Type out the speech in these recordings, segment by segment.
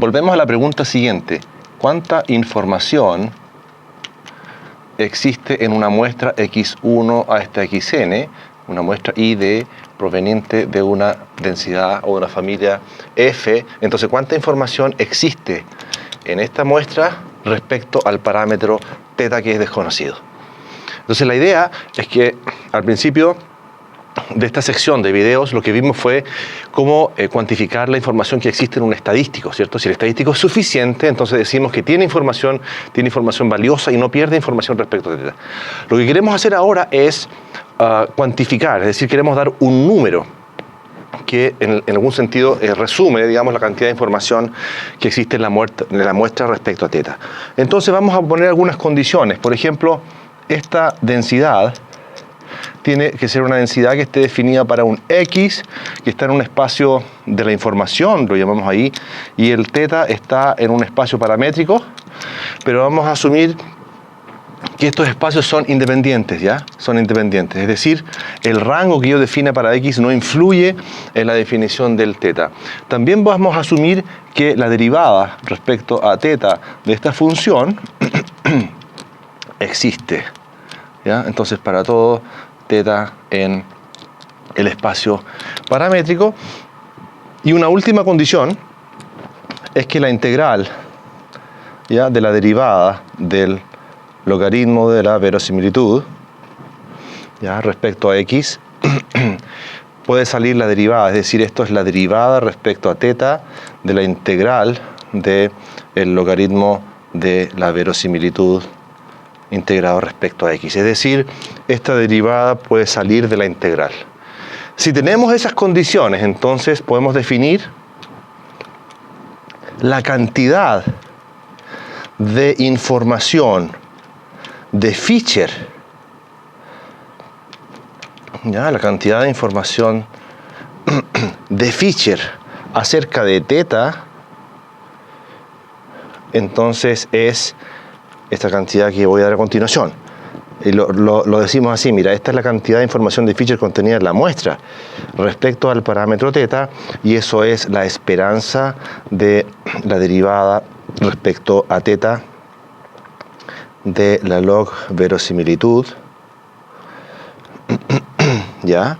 volvemos a la pregunta siguiente. ¿Cuánta información existe en una muestra x1 hasta xn, una muestra ID proveniente de una densidad o de una familia F? Entonces, ¿cuánta información existe en esta muestra respecto al parámetro θ que es desconocido? Entonces, la idea es que al principio de esta sección de videos lo que vimos fue cómo cuantificar la información que existe en un estadístico, ¿cierto? Si el estadístico es suficiente, entonces decimos que tiene información valiosa y no pierde información respecto a θ. Lo que queremos hacer ahora es cuantificar, es decir, queremos dar un número que en algún sentido resume, digamos, la cantidad de información que existe en la muestra respecto a θ. Entonces vamos a poner algunas condiciones. Por ejemplo, esta densidad tiene que ser una densidad que esté definida para un X, que está en un espacio de la información, lo llamamos ahí, y el θ está en un espacio paramétrico, pero vamos a asumir que estos espacios son independientes, ¿ya? Son independientes, es decir, el rango que yo define para X no influye en la definición del θ. También vamos a asumir que la derivada respecto a θ de esta función existe, ¿ya? Entonces, para todo θ en el espacio paramétrico. Y una última condición es que la integral, ¿ya?, de la derivada del logaritmo de la verosimilitud, ¿ya?, respecto a X puede salir la derivada, es decir, esto es la derivada respecto a θ de la integral del logaritmo de la verosimilitud integrado respecto a X. Es decir, esta derivada puede salir de la integral. Si tenemos esas condiciones, entonces podemos definir la cantidad de información de Fisher, ¿ya?, la cantidad de información de Fisher acerca de θ, entonces es esta cantidad que voy a dar a continuación. Y lo decimos así, mira, esta es la cantidad de información de Fisher contenida en la muestra respecto al parámetro θ, y eso es la esperanza de la derivada respecto a θ de la log verosimilitud, ¿ya?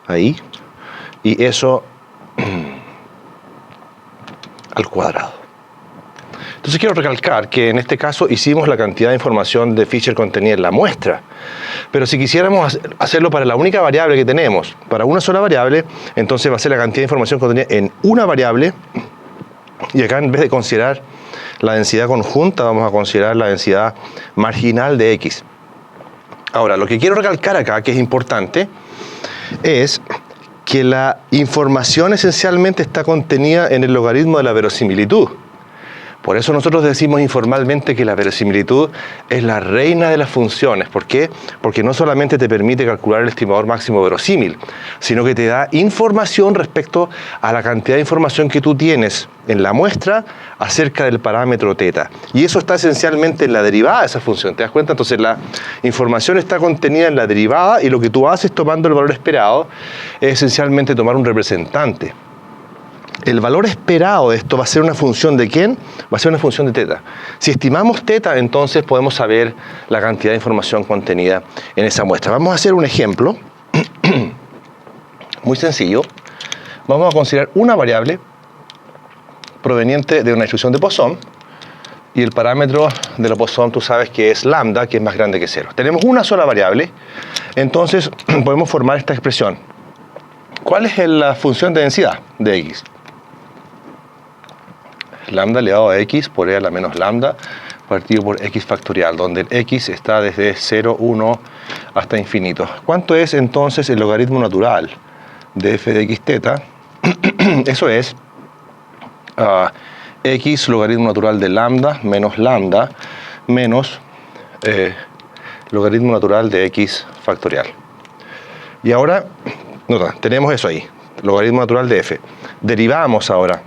Ahí. Y eso al cuadrado. Entonces quiero recalcar que en este caso hicimos la cantidad de información de Fisher contenida en la muestra. Pero si quisiéramos hacerlo para la única variable que tenemos, para una sola variable, entonces va a ser la cantidad de información contenida en una variable. Y acá, en vez de considerar la densidad conjunta, vamos a considerar la densidad marginal de X. Ahora, lo que quiero recalcar acá, que es importante, es que la información esencialmente está contenida en el logaritmo de la verosimilitud. Por eso nosotros decimos informalmente que la verosimilitud es la reina de las funciones. ¿Por qué? Porque no solamente te permite calcular el estimador máximo verosímil, sino que te da información respecto a la cantidad de información que tú tienes en la muestra acerca del parámetro θ. Y eso está esencialmente en la derivada de esa función. ¿Te das cuenta? Entonces la información está contenida en la derivada y lo que tú haces tomando el valor esperado es esencialmente tomar un representante. El valor esperado de esto va a ser una función ¿de quién? Va a ser una función de θ. Si estimamos θ, entonces podemos saber la cantidad de información contenida en esa muestra. Vamos a hacer un ejemplo muy sencillo. Vamos a considerar una variable proveniente de una distribución de Poisson, y el parámetro de la Poisson tú sabes que es lambda, que es más grande que 0. Tenemos una sola variable, entonces podemos formar esta expresión. ¿Cuál es la función de densidad de X? Lambda elevado a X por E a la menos lambda partido por X factorial, donde el X está desde 0, 1 hasta infinito. ¿Cuánto es entonces el logaritmo natural de f de x θ? Eso es X logaritmo natural de lambda menos logaritmo natural de X factorial. Y ahora, nota, tenemos eso ahí, logaritmo natural de f. Derivamos ahora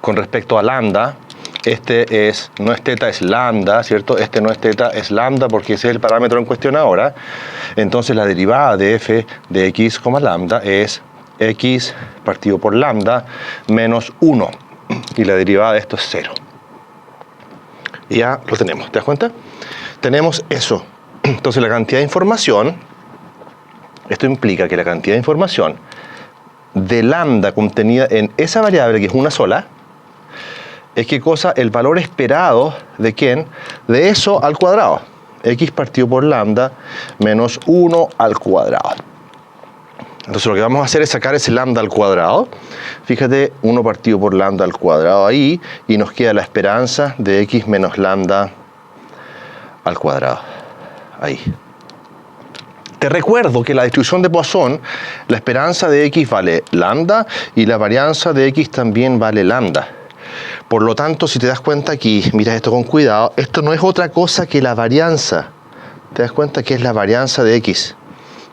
con respecto a lambda. Este no es θ, es lambda, ¿cierto? Este no es θ, es lambda, porque ese es el parámetro en cuestión ahora. Entonces la derivada de f de x, lambda es x partido por lambda menos 1. Y la derivada de esto es 0. Y ya lo tenemos, ¿te das cuenta? Tenemos eso. Entonces la cantidad de información, esto implica que la cantidad de información de lambda contenida en esa variable, que es una sola, es ¿qué cosa? El valor esperado de ¿quién? De eso al cuadrado. X partido por lambda menos 1 al cuadrado. Entonces lo que vamos a hacer es sacar ese lambda al cuadrado. Fíjate, 1 partido por lambda al cuadrado ahí, y nos queda la esperanza de x menos lambda al cuadrado. Ahí. Te recuerdo que la distribución de Poisson, la esperanza de x vale lambda y la varianza de x también vale lambda. Por lo tanto, si te das cuenta aquí, mira esto con cuidado, esto no es otra cosa que la varianza. ¿Te das cuenta que es la varianza de x?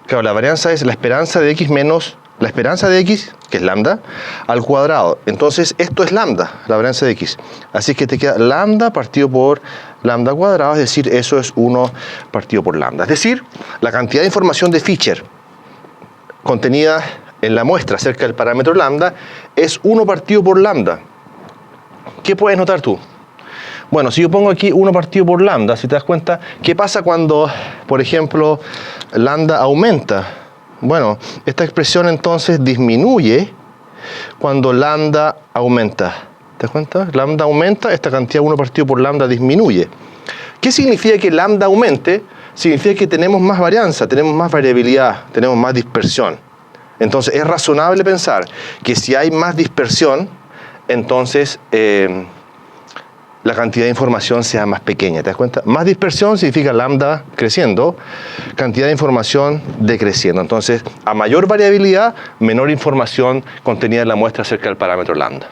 Claro, la varianza es la esperanza de x menos la esperanza de x, que es lambda, al cuadrado. Entonces, esto es lambda, la varianza de x. Así que te queda lambda partido por lambda cuadrado, es decir, eso es 1 partido por lambda. Es decir, la cantidad de información de Fisher contenida en la muestra acerca del parámetro lambda es 1 partido por lambda. ¿Qué puedes notar tú? Bueno, si yo pongo aquí 1 partido por lambda, si te das cuenta, ¿qué pasa cuando, por ejemplo, lambda aumenta? Bueno, esta expresión entonces disminuye cuando lambda aumenta. ¿Te das cuenta? Lambda aumenta, esta cantidad 1 partido por lambda disminuye. ¿Qué significa que lambda aumente? Significa que tenemos más varianza, tenemos más variabilidad, tenemos más dispersión. Entonces es razonable pensar que si hay más dispersión, entonces la cantidad de información sea más pequeña. ¿Te das cuenta? Más dispersión significa lambda creciendo, cantidad de información decreciendo. Entonces, a mayor variabilidad, menor información contenida en la muestra acerca del parámetro lambda.